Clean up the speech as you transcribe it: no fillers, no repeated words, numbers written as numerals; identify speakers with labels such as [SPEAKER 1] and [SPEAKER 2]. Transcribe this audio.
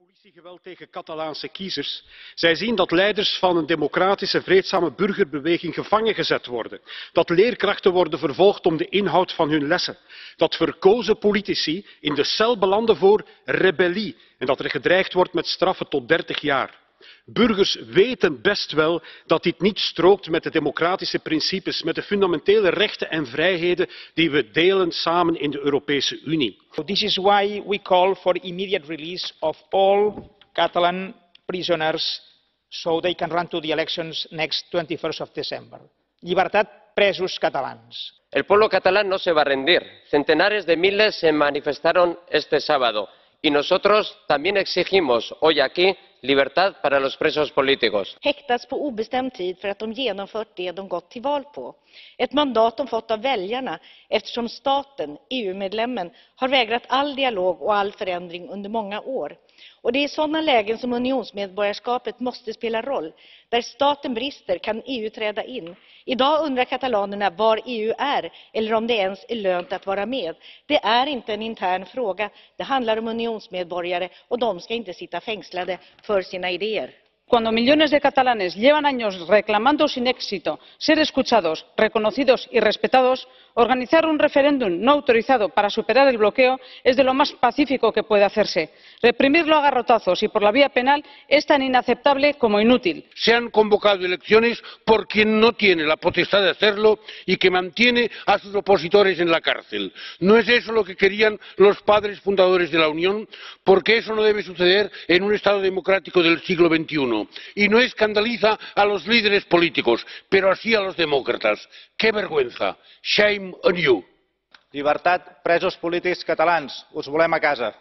[SPEAKER 1] Politiegeweld tegen Catalaanse kiezers. Zij zien dat leiders van een democratische, vreedzame burgerbeweging gevangen gezet worden. Dat leerkrachten worden vervolgd om de inhoud van hun lessen. Dat verkozen politici in de cel belanden voor rebellie. En dat er gedreigd wordt met straffen tot 30 jaar. Burgers weten best wel dat dit niet strookt met de democratische principes, met de fundamentele rechten en vrijheden die we delen samen in de Europese Unie.
[SPEAKER 2] This is why we call for the immediate release of all Catalan prisoners so they can run to the elections next 21st of December. Llibertat presos catalans.
[SPEAKER 3] El pueblo catalán no se va a rendir. Centenares de miles se manifestaron este sábado y nosotros también exigimos hoy aquí libertad para los presos políticos.
[SPEAKER 4] Häktas på obestämd tid för att de genomfört det de gått till val på. Ett mandat de fått av väljarna eftersom staten, EU-medlemmen, har vägrat all dialog och all förändring under många år. Och det är i sådana lägen som unionsmedborgarskapet måste spela roll. Där staten brister kan EU träda in. Idag undrar katalanerna var EU är eller om det ens är lönt att vara med. Det är inte en intern fråga. Det handlar om unionsmedborgare och de ska inte sitta fängslade för sina idéer.
[SPEAKER 5] Cuando millones de catalanes llevan años reclamando sin éxito ser escuchados, reconocidos y respetados, organizar un referéndum no autorizado para superar el bloqueo es de lo más pacífico que puede hacerse. Reprimirlo a garrotazos y por la vía penal es tan inaceptable como inútil.
[SPEAKER 6] Se han convocado elecciones por quien no tiene la potestad de hacerlo y que mantiene a sus opositores en la cárcel. ¿No es eso lo que querían los padres fundadores de la Unión? Porque eso no debe suceder en un Estado democrático del siglo XXI. Y no escandaliza a los líderes políticos, pero sí a los demócratas. ¡Qué vergüenza! Shame on you!
[SPEAKER 2] Llibertat presos polítics catalans. Us volem a casa.